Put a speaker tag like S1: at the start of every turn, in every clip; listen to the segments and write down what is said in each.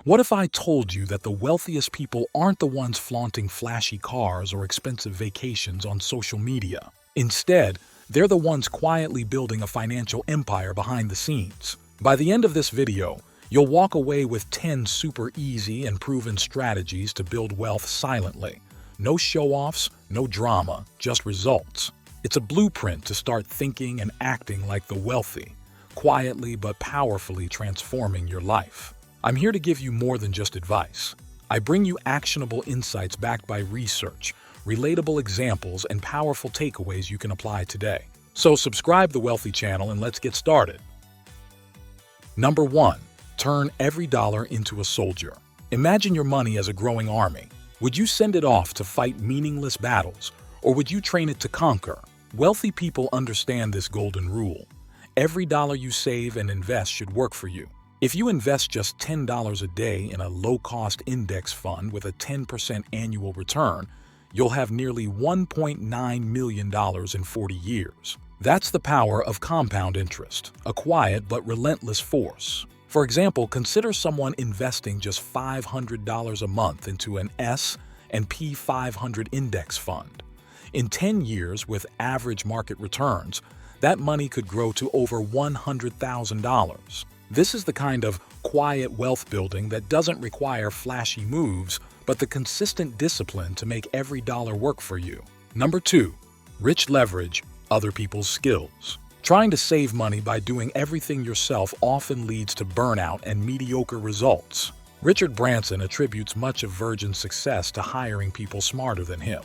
S1: What if I told you that the wealthiest people aren't the ones flaunting flashy cars or expensive vacations on social media? Instead, they're the ones quietly building a financial empire behind the scenes. By the end of this video, you'll walk away with 10 super easy and proven strategies to build wealth silently. No show-offs, no drama, just results. It's a blueprint to start thinking and acting like the wealthy, quietly but powerfully transforming your life. I'm here to give you more than just advice. I bring you actionable insights backed by research, relatable examples, and powerful takeaways you can apply today. So subscribe to the Wealthy channel and let's get started. Number 1. Turn every dollar into a soldier. Imagine your money as a growing army. Would you send it off to fight meaningless battles, or would you train it to conquer? Wealthy people understand this golden rule. Every dollar you save and invest should work for you. If you invest just $10 a day in a low-cost index fund with a 10% annual return, you'll have nearly $1.9 million in 40 years. That's the power of compound interest, a quiet but relentless force. For example, consider someone investing just $500 a month into an S&P 500 index fund. In 10 years, with average market returns, that money could grow to over $100,000. This is the kind of quiet wealth building that doesn't require flashy moves, but the consistent discipline to make every dollar work for you. Number 2. Rich leverage other people's skills. Trying to save money by doing everything yourself often leads to burnout and mediocre results. Richard Branson attributes much of Virgin's success to hiring people smarter than him.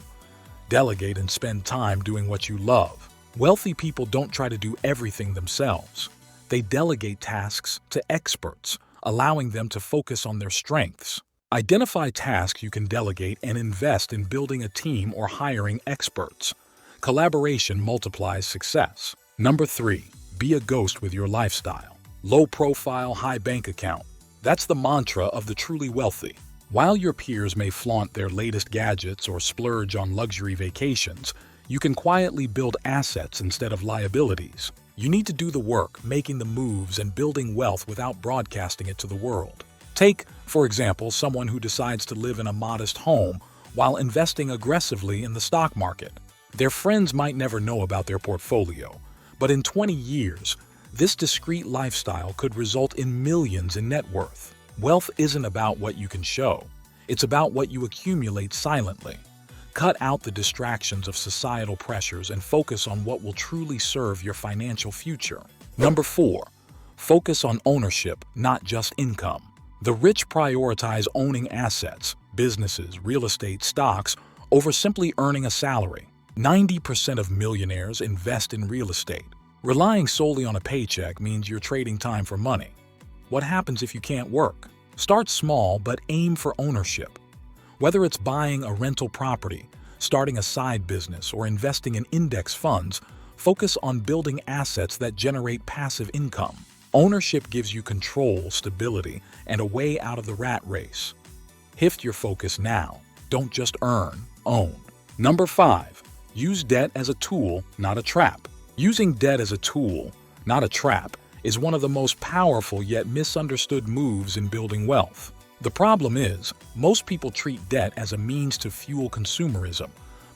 S1: Delegate and spend time doing what you love. Wealthy people don't try to do everything themselves. They delegate tasks to experts, allowing them to focus on their strengths. Identify tasks you can delegate and invest in building a team or hiring experts. Collaboration multiplies success. Number 3. Be a ghost with your lifestyle. Low profile, high bank account. That's the mantra of the truly wealthy. While your peers may flaunt their latest gadgets or splurge on luxury vacations, you can quietly build assets instead of liabilities. You need to do the work, making the moves and building wealth without broadcasting it to the world. Take, for example, someone who decides to live in a modest home while investing aggressively in the stock market. Their friends might never know about their portfolio, but in 20 years, this discreet lifestyle could result in millions in net worth. Wealth isn't about what you can show. It's about what you accumulate silently. Cut out the distractions of societal pressures and focus on what will truly serve your financial future. Number 4. Focus on ownership, not just income. The rich prioritize owning assets, businesses, real estate, stocks, over simply earning a salary. 90% of millionaires invest in real estate. Relying solely on a paycheck means you're trading time for money. What happens if you can't work? Start small, but aim for ownership. Whether it's buying a rental property, starting a side business, or investing in index funds, focus on building assets that generate passive income. Ownership gives you control, stability, and a way out of the rat race. Shift your focus now. Don't just earn, own. Number 5. Use debt as a tool, not a trap. Using debt as a tool, not a trap, is one of the most powerful yet misunderstood moves in building wealth. The problem is, most people treat debt as a means to fuel consumerism,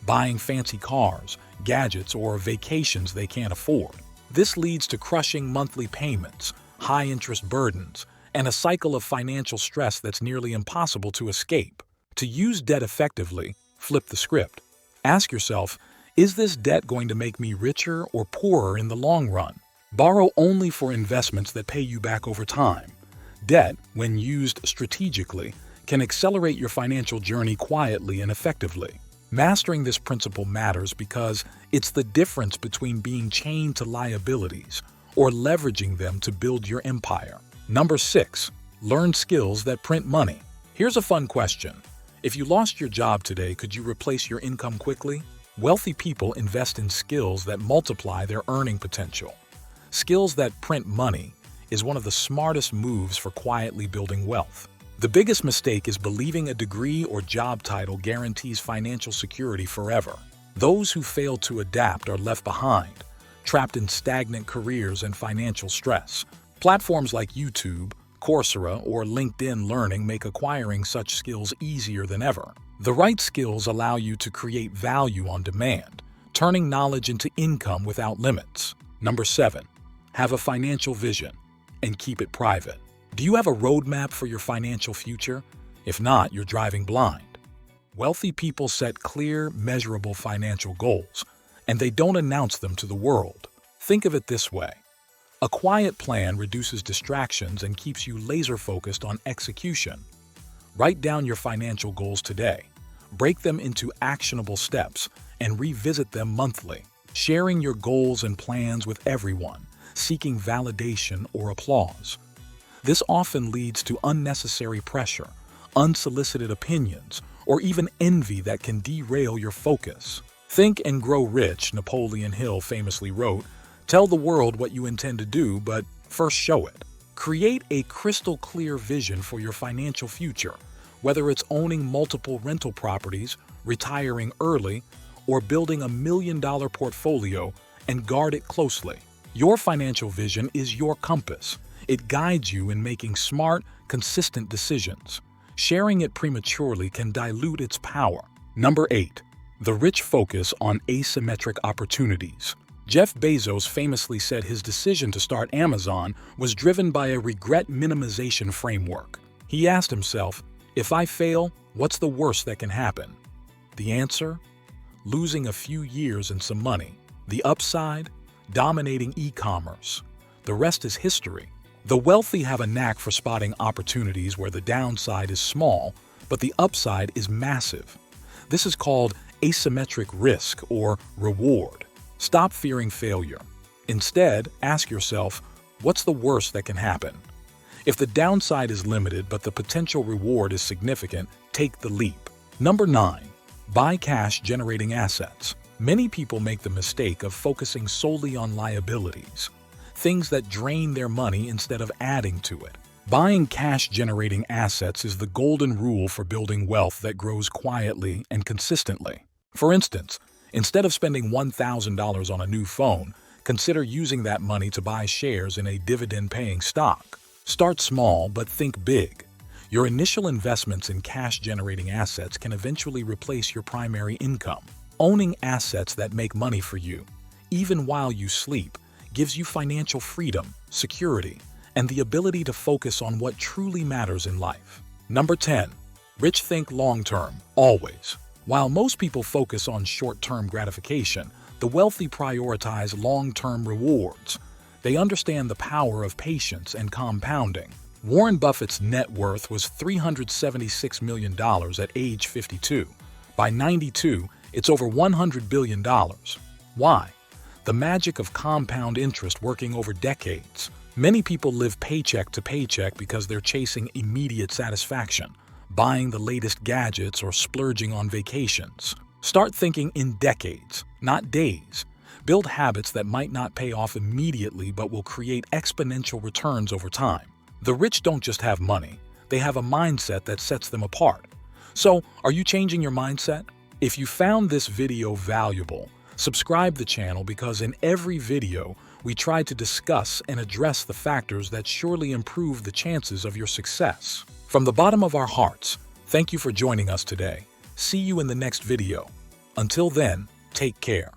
S1: buying fancy cars, gadgets, or vacations they can't afford. This leads to crushing monthly payments, high interest burdens, and a cycle of financial stress that's nearly impossible to escape. To use debt effectively, flip the script. Ask yourself, is this debt going to make me richer or poorer in the long run? Borrow only for investments that pay you back over time. Debt, when used strategically, can accelerate your financial journey quietly and effectively. Mastering this principle matters because it's the difference between being chained to liabilities or leveraging them to build your empire. Number 6. Learn skills that print money. Here's a fun question. If you lost your job today, could you replace your income quickly? Wealthy people invest in skills that multiply their earning potential. Skills that print money is one of the smartest moves for quietly building wealth. The biggest mistake is believing a degree or job title guarantees financial security forever. Those who fail to adapt are left behind, trapped in stagnant careers and financial stress. Platforms like YouTube, Coursera, or LinkedIn Learning make acquiring such skills easier than ever. The right skills allow you to create value on demand, turning knowledge into income without limits. Number 7. Have a financial vision and keep it private. Do you have a roadmap for your financial future? If not, you're driving blind. Wealthy people set clear, measurable financial goals, and they don't announce them to the world. Think of it this way. A quiet plan reduces distractions and keeps you laser-focused on execution. Write down your financial goals today, break them into actionable steps, and revisit them monthly. Sharing your goals and plans with everyone, seeking validation or applause. This often leads to unnecessary pressure, unsolicited opinions, or even envy that can derail your focus. Think and Grow Rich, Napoleon Hill famously wrote, "Tell the world what you intend to do, but first show it." Create a crystal-clear vision for your financial future, whether it's owning multiple rental properties, retiring early, or building $1 million portfolio, and guard it closely. Your financial vision is your compass. It guides you in making smart, consistent decisions. Sharing it prematurely can dilute its power. Number 8. The rich focus on asymmetric opportunities. Jeff Bezos famously said his decision to start Amazon was driven by a regret minimization framework. He asked himself, "If I fail, what's the worst that can happen?" The answer? Losing a few years and some money. The upside? Dominating e-commerce. The rest is history. The wealthy have a knack for spotting opportunities where the downside is small, but the upside is massive. This is called asymmetric risk or reward. Stop fearing failure. Instead, ask yourself, what's the worst that can happen? If the downside is limited but the potential reward is significant, take the leap. Number 9. Buy cash-generating assets. Many people make the mistake of focusing solely on liabilities, things that drain their money instead of adding to it. Buying cash-generating assets is the golden rule for building wealth that grows quietly and consistently. For instance, instead of spending $1,000 on a new phone, consider using that money to buy shares in a dividend-paying stock. Start small, but think big. Your initial investments in cash-generating assets can eventually replace your primary income. Owning assets that make money for you, even while you sleep, gives you financial freedom, security, and the ability to focus on what truly matters in life. Number 10. Rich think long-term, always. While most people focus on short-term gratification, the wealthy prioritize long-term rewards. They understand the power of patience and compounding. Warren Buffett's net worth was $376 million at age 52. By 92, it's over $100 billion. Why? The magic of compound interest working over decades. Many people live paycheck to paycheck because they're chasing immediate satisfaction, buying the latest gadgets or splurging on vacations. Start thinking in decades, not days. Build habits that might not pay off immediately but will create exponential returns over time. The rich don't just have money, they have a mindset that sets them apart. So, are you changing your mindset? If you found this video valuable, subscribe the channel because in every video, we try to discuss and address the factors that surely improve the chances of your success. From the bottom of our hearts, thank you for joining us today. See you in the next video. Until then, take care.